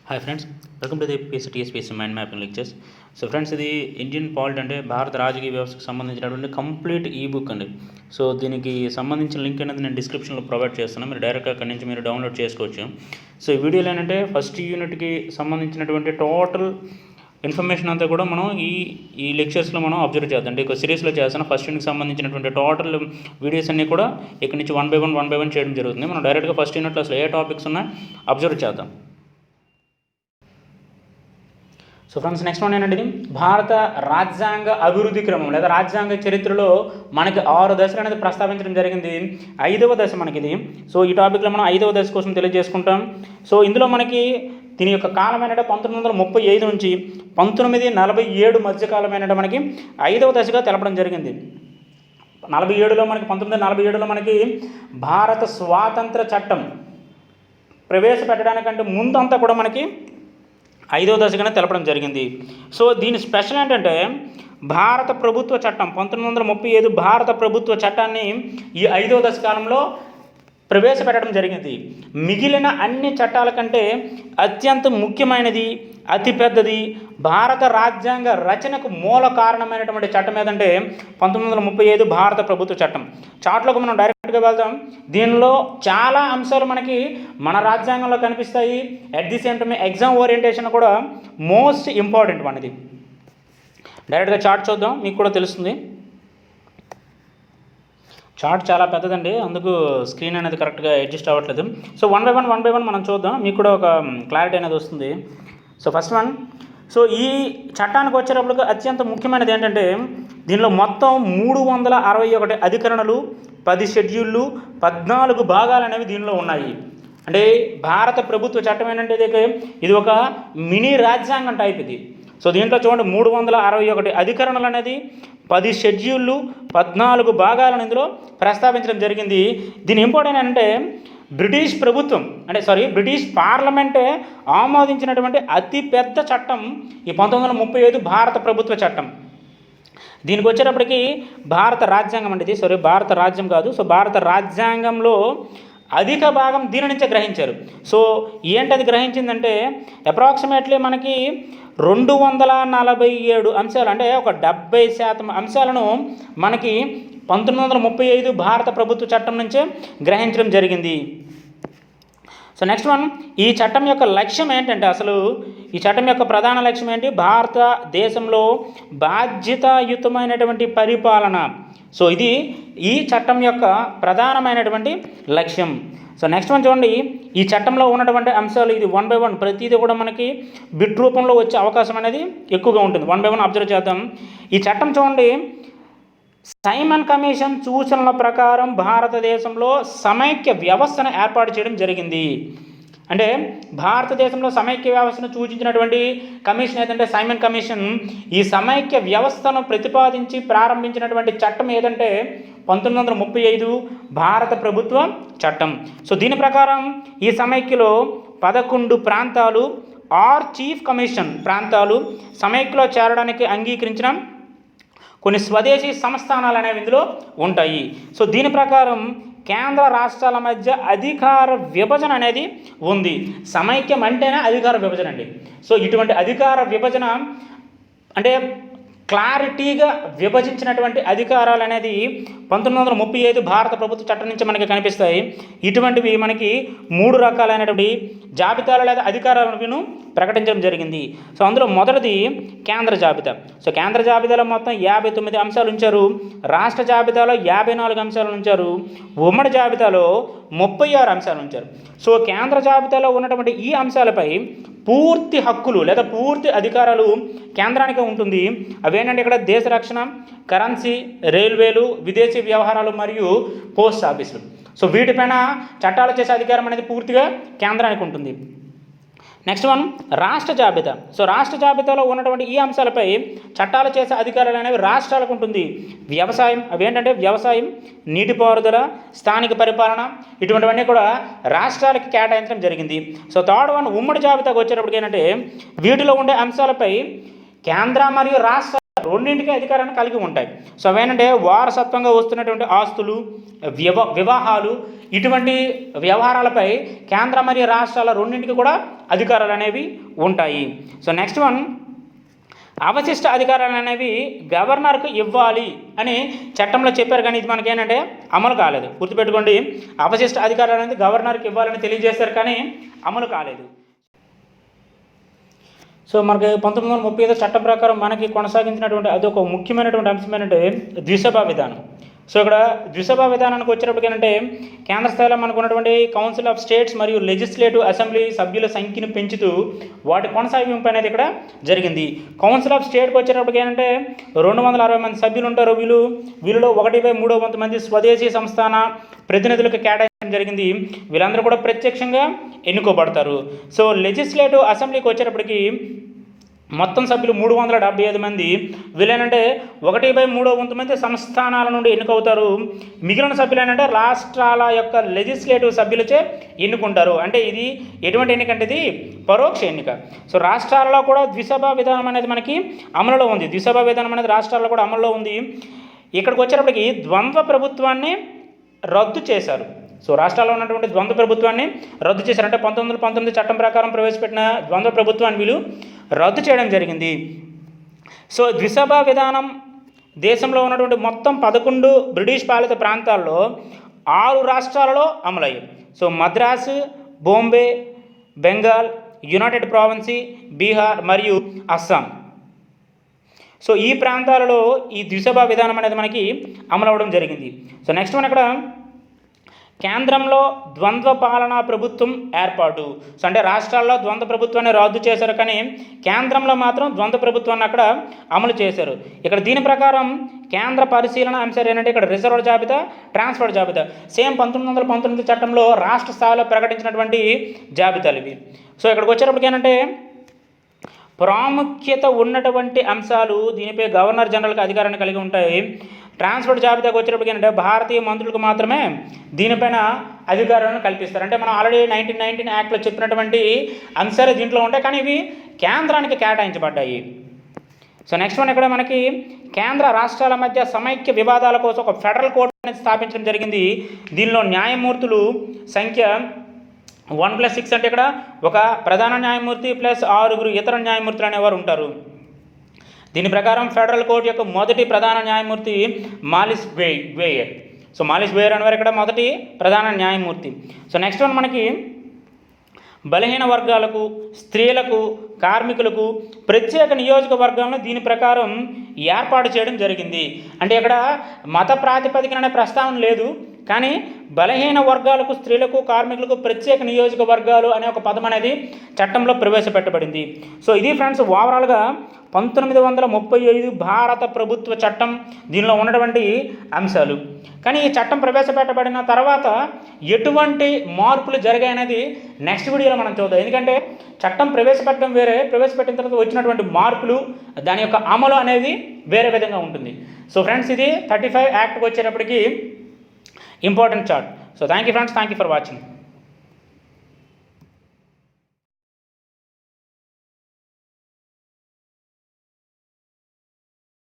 Hi friends, welcome to the TSPSC mind mapping lectures. So friends, ఇది Indian polity అంటే భారత రాజకీయ వ్యవస్థకు సంబంధించినటువంటి కంప్లీట్ ఈ బుక్ అండి. సో దీనికి సంబంధించిన లింక్ అనేది నేను డిస్క్రిప్షన్లో ప్రొవైడ్ చేస్తున్నాను. మీరు డైరెక్ట్గా అక్కడి నుంచి మీరు డౌన్లోడ్ చేసుకోవచ్చు. సో ఈ వీడియోలో ఏంటంటే ఫస్ట్ యూనిట్కి సంబంధించినటువంటి టోటల్ ఇన్ఫర్మేషన్ అంతా కూడా మనం ఈ లెక్చర్స్లో మనం అబ్జర్వ్ చేద్దాం. అంటే ఒక సిరీస్లో చేస్తాను. ఫస్ట్ యూనిట్కి సంబంధించినటువంటి టోటల్ వీడియోస్ అన్నీ కూడా ఇక్కడ నుంచి వన్ బై వన్ చేయడం జరుగుతుంది. మనం డైరెక్ట్గా ఫస్ట్ యూనిట్లో అసలు ఏ టాపిక్స్ ఉన్నాయో అబ్జర్వ్ చేద్దాం. సో ఫ్రెండ్స్, నెక్స్ట్ వన్ ఏంటంటే ఇది భారత రాజ్యాంగ అభివృద్ధి క్రమం లేదా రాజ్యాంగ చరిత్రలో మనకి 6 దశలు అనేది ప్రస్తావించడం జరిగింది. 5వ దశ మనకి ఇది. సో ఈ టాపిక్లో మనం 5వ దశ కోసం తెలియజేసుకుంటాం. సో ఇందులో మనకి దీని యొక్క కాలం ఏంటంటే 1935 నుంచి 1947 మధ్యకాలం ఏంటంటే మనకి 5వ దశగా తెలపడం జరిగింది. 1947లో మనకి భారత స్వాతంత్ర చట్టం ప్రవేశపెట్టడానికంటే ముందంతా కూడా మనకి 5వ దశగానే తెలపడం జరిగింది. సో దీని స్పెషల్ ఏంటంటే భారత ప్రభుత్వ చట్టం 1937 భారత ప్రభుత్వ చట్టాన్ని ఈ 5వ దశ కాలంలో ప్రవేశపెట్టడం జరిగింది. మిగిలిన అన్ని చట్టాల కంటే అత్యంత ముఖ్యమైనది, అతిపెద్దది, భారత రాజ్యాంగ రచనకు మూల కారణమైనటువంటి చట్టం ఏదంటే 1935 భారత ప్రభుత్వ చట్టం. చార్ట్లోకి మనం డైరెక్ట్గా వెళ్దాం. దీనిలో చాలా అంశాలు మనకి మన రాజ్యాంగంలో కనిపిస్తాయి. At the same time exam orientation కూడా మోస్ట్ ఇంపార్టెంట్ మనది. డైరెక్ట్గా చార్ట్ చూద్దాం, మీకు కూడా తెలుస్తుంది. చార్ట్ చాలా పెద్దదండి, అందుకు స్క్రీన్ అనేది కరెక్ట్గా అడ్జస్ట్ అవ్వట్లేదు. సో వన్ బై వన్ మనం చూద్దాం, మీకు కూడా ఒక క్లారిటీ అనేది వస్తుంది. సో ఫస్ట్ వన్, సో ఈ చట్టానికి వచ్చేటప్పటికి అత్యంత ముఖ్యమైనది ఏంటంటే దీనిలో మొత్తం 361 అధికరణలు, 10 షెడ్యూళ్ళు, 14 భాగాలు అనేవి దీనిలో ఉన్నాయి. అంటే భారత ప్రభుత్వ చట్టం ఏంటంటే ఇది ఒక మినీ రాజ్యాంగం టైప్ ఇది. సో దీంట్లో చూడండి 361 అధికరణలు అనేది, 10 షెడ్యూళ్ళు, 14 భాగాలను ఇందులో ప్రస్తావించడం జరిగింది. దీని ఇంపార్టెంట్ అంటే బ్రిటిష్ పార్లమెంటే ఆమోదించినటువంటి అతిపెద్ద చట్టం ఈ 1935 భారత ప్రభుత్వ చట్టం. దీనికి వచ్చేటప్పటికి భారత రాజ్యాంగం అంటే ఇది భారత రాజ్యం కాదు. సో భారత రాజ్యాంగంలో అధిక భాగం దీని నుంచే గ్రహించారు. సో ఏంటది గ్రహించిందంటే అప్రాక్సిమేట్లీ మనకి 247 అంశాలు, అంటే ఒక 70% అంశాలను మనకి 1935 భారత ప్రభుత్వ చట్టం నుంచే గ్రహించడం జరిగింది. సో నెక్స్ట్ వన్, ఈ చట్టం యొక్క లక్ష్యం ఏంటంటే అసలు ఈ చట్టం యొక్క ప్రధాన లక్ష్యం ఏంటి? భారతదేశంలో బాధ్యతాయుతమైనటువంటి పరిపాలన. సో ఇది ఈ చట్టం యొక్క ప్రధానమైనటువంటి లక్ష్యం. సో నెక్స్ట్ వన్ చూడండి, ఈ చట్టంలో ఉన్నటువంటి అంశాలు ఇది వన్ బై వన్ ప్రతిదీ కూడా మనకి బిట్ రూపంలో వచ్చే అవకాశం అనేది ఎక్కువగా ఉంటుంది. వన్ బై వన్ అబ్జర్వ్ చేద్దాం. ఈ చట్టం చూడండి, సైమన్ కమిషన్ సూచనల ప్రకారం భారతదేశంలో సమైక్య వ్యవస్థను ఏర్పాటు చేయడం జరిగింది. అంటే భారతదేశంలో సమైక్య వ్యవస్థను సూచించినటువంటి కమిషన్ ఏదంటే సైమన్ కమిషన్. ఈ సమైక్య వ్యవస్థను ప్రతిపాదించి ప్రారంభించినటువంటి చట్టం ఏదంటే 1935 భారత ప్రభుత్వ చట్టం. సో దీని ప్రకారం ఈ సమైక్యలో 11 ప్రాంతాలు చీఫ్ కమిషన్ ప్రాంతాలు సమైక్యలో చేరడానికి అంగీకరించిన కొన్ని స్వదేశీ సంస్థానాలు అనేవి ఇందులో ఉంటాయి. సో దీని ప్రకారం కేంద్ర రాష్ట్రాల మధ్య అధికార విభజన అనేది ఉంది. సమైక్యం అంటేనే అధికార విభజన అండి. సో ఇటువంటి అధికార విభజన అంటే క్లారిటీగా విభజించినటువంటి అధికారాలు అనేది 1935 భారత ప్రభుత్వ చట్టం నుంచి మనకి కనిపిస్తాయి. ఇటువంటివి మనకి 3 రకాలైనటువంటి జాబితాలు లేదా అధికారాలను ప్రకటించడం జరిగింది. సో అందులో మొదటిది కేంద్ర జాబితా. సో కేంద్ర జాబితాలో మొత్తం 59 అంశాలు ఉంచారు. రాష్ట్ర జాబితాలో 54 అంశాలు ఉంచారు. ఉమ్మడి జాబితాలో 36 అంశాలు ఉంచారు. సో కేంద్ర జాబితాలో ఉన్నటువంటి ఈ అంశాలపై పూర్తి హక్కులు లేదా పూర్తి అధికారాలు కేంద్రానికి ఉంటుంది. అవేంటంటే ఇక్కడ దేశ రక్షణ, కరెన్సీ, రైల్వేలు, విదేశీ వ్యవహారాలు మరియు పోస్ట్ ఆఫీసులు. సో వీటిపైన చట్టాలు చేసే అధికారం అనేది పూర్తిగా కేంద్రానికి ఉంటుంది. నెక్స్ట్ వన్, రాష్ట్ర జాబితా. సో రాష్ట్ర జాబితాలో ఉన్నటువంటి ఈ అంశాలపై చట్టాలు చేసే అధికారాలు అనేవి రాష్ట్రాలకు ఉంటుంది. వ్యవసాయం, అవేంటంటే వ్యవసాయం, నీటిపారుదల, స్థానిక పరిపాలన, ఇటువంటివన్నీ కూడా రాష్ట్రాలకి కేటాయించడం జరిగింది. సో థర్డ్ వన్, ఉమ్మడి జాబితాకు వచ్చేటప్పటికి ఏంటంటే వీటిలో ఉండే అంశాలపై కేంద్ర మరియు రాష్ట్ర రెండింటికి అధికారాన్ని కలిగి ఉంటాయి. సో అవేంటంటే వారసత్వంగా వస్తున్నటువంటి ఆస్తులు, వివాహాలు, ఇటువంటి వ్యవహారాలపై కేంద్ర మరియు రాష్ట్రాల రెండింటికి కూడా అధికారాలు అనేవి ఉంటాయి. సో నెక్స్ట్ వన్, అవశిష్ట అధికారాలు అనేవి గవర్నర్కు ఇవ్వాలి అని చట్టంలో చెప్పారు, కానీ ఇది మనకేంటంటే అమలు కాలేదు. గుర్తుపెట్టుకోండి, అవశిష్ట అధికారాలు అనేది గవర్నర్కి ఇవ్వాలని తెలియజేశారు, కానీ అమలు కాలేదు. సో మనకి 1935 చట్టం ప్రకారం మనకి కొనసాగించినటువంటి అదొక ముఖ్యమైనటువంటి అంశం ఏంటంటే ద్విసభా విధానం. సో ఇక్కడ ద్విసభా విధానానికి వచ్చేటప్పటికి ఏంటంటే కేంద్ర స్థాయిలో మనకు ఉన్నటువంటి కౌన్సిల్ ఆఫ్ స్టేట్స్ మరియు లెజిస్లేటివ్ అసెంబ్లీ సభ్యుల సంఖ్యను పెంచుతూ వాటి కొనసాగింపు అనేది ఇక్కడ జరిగింది. కౌన్సిల్ ఆఫ్ స్టేట్కి వచ్చేటప్పటికి ఏంటంటే 260 మంది సభ్యులు ఉంటారు. వీళ్ళలో 1/3 మంది స్వదేశీ సంస్థాన ప్రతినిధులకు కేటాయించడం జరిగింది. వీళ్ళందరూ కూడా ప్రత్యక్షంగా ఎన్నుకోబడతారు. సో లెజిస్లేటివ్ అసెంబ్లీకి వచ్చేటప్పటికి మొత్తం సభ్యులు 375 మంది. వీళ్ళేనంటే 1/3 మంది సంస్థానాల నుండి ఎన్నుకవుతారు. మిగిలిన సభ్యులు ఏంటంటే రాష్ట్రాల యొక్క లెజిస్లేటివ్ సభ్యులచే ఎన్నుకుంటారు. అంటే ఇది ఎటువంటి ఎన్నిక అంటే ఇది పరోక్ష ఎన్నిక. సో రాష్ట్రాలలో కూడా ద్విసభా విధానం అనేది మనకి అమలులో ఉంది. ద్విసభా విధానం అనేది రాష్ట్రాల్లో కూడా అమలులో ఉంది. ఇక్కడికి వచ్చేటప్పటికి ద్వంద్వ ప్రభుత్వాన్ని రద్దు చేశారు. సో రాష్ట్రాల్లో ఉన్నటువంటి ద్వంద్వ ప్రభుత్వాన్ని రద్దు చేశారు. అంటే 1919 చట్టం ప్రకారం ప్రవేశపెట్టిన ద్వంద్వ ప్రభుత్వాన్ని వీళ్ళు రద్దు చేయడం జరిగింది. సో ద్విసభా విధానం దేశంలో ఉన్నటువంటి మొత్తం 11 బ్రిటిష్ పాలిత ప్రాంతాల్లో 6 రాష్ట్రాలలో అమలయ్యాయి. సో మద్రాసు, బాంబే, బెంగాల్, యునైటెడ్ ప్రావిన్సీ, బీహార్ మరియు అస్సాం. సో ఈ ప్రాంతాలలో ఈ ద్విసభా విధానం అనేది మనకి అమలవడం జరిగింది. సో నెక్స్ట్ మన ఇక్కడ కేంద్రంలో ద్వంద్వ పాలనా ప్రభుత్వం ఏర్పాటు. సో అంటే రాష్ట్రాల్లో ద్వంద్వ ప్రభుత్వాన్ని రద్దు చేశారు, కానీ కేంద్రంలో మాత్రం ద్వంద్వ ప్రభుత్వాన్ని అక్కడ అమలు చేశారు. ఇక్కడ దీని ప్రకారం కేంద్ర పరిశీలన అంశాలు ఏంటంటే ఇక్కడ రిజర్వ్డ్ జాబితా, ట్రాన్స్ఫర్ జాబితా సేమ్ 1919 చట్టంలో రాష్ట్ర స్థాయిలో ప్రకటించినటువంటి జాబితాలు ఇవి. సో ఇక్కడికి వచ్చేటప్పటికి ఏంటంటే ప్రాముఖ్యత ఉన్నటువంటి అంశాలు దీనిపై గవర్నర్ జనరల్కి అధికారాన్ని కలిగి ఉంటాయి. ట్రాన్స్ఫర్ జాబితాకు వచ్చేటప్పటికి ఏంటంటే భారతీయ మంత్రులకు మాత్రమే దీనిపైన అధికారాలను కల్పిస్తారు. అంటే మనం ఆల్రెడీ 1919 యాక్ట్లో చెప్పినటువంటి అంశాలు దీంట్లో ఉంటాయి, కానీ ఇవి కేంద్రానికి కేటాయించబడ్డాయి. సో నెక్స్ట్ వన్ ఇక్కడ మనకి కేంద్ర రాష్ట్రాల మధ్య సమైక్య వివాదాల కోసం ఒక ఫెడరల్ కోర్టు అనేది స్థాపించడం జరిగింది. దీనిలో న్యాయమూర్తులు సంఖ్య 1+6 అంటే ఇక్కడ ఒక ప్రధాన న్యాయమూర్తి ప్లస్ 6 ఇతర న్యాయమూర్తులు అనేవారు ఉంటారు. దీని ప్రకారం ఫెడరల్ కోర్టు యొక్క మొదటి ప్రధాన న్యాయమూర్తి Maurice Gwyer. So Maurice Gwyer అనేవారు ఇక్కడ మొదటి ప్రధాన న్యాయమూర్తి. సో నెక్స్ట్ వన్ మనకి బలహీన వర్గాలకు, స్త్రీలకు, కార్మికులకు ప్రత్యేక నియోజకవర్గాలను దీని ప్రకారం ఏర్పాటు చేయడం జరిగింది. అంటే ఇక్కడ మత ప్రాతిపదికన అనే ప్రస్తావన లేదు, కానీ బలహీన వర్గాలకు, స్త్రీలకు, కార్మికులకు ప్రత్యేక నియోజకవర్గాలు అనే ఒక పదం అనేది చట్టంలో ప్రవేశపెట్టబడింది. సో ఇది ఫ్రెండ్స్ ఓవరాల్గా 1935 భారత ప్రభుత్వ చట్టం, దీనిలో ఉన్నటువంటి అంశాలు. కానీ ఈ చట్టం ప్రవేశపెట్టబడిన తర్వాత ఎటువంటి మార్పులు జరిగాయనేది నెక్స్ట్ వీడియోలో మనం చూద్దాం. ఎందుకంటే చట్టం ప్రవేశపెట్టడం వేరే, ప్రవేశపెట్టిన తర్వాత వచ్చినటువంటి మార్పులు, దాని యొక్క అమలు అనేది వేరే విధంగా ఉంటుంది. సో ఫ్రెండ్స్ ఇది 35 యాక్ట్కి వచ్చేటప్పటికి important chart. So thank you friends, thank you for watching.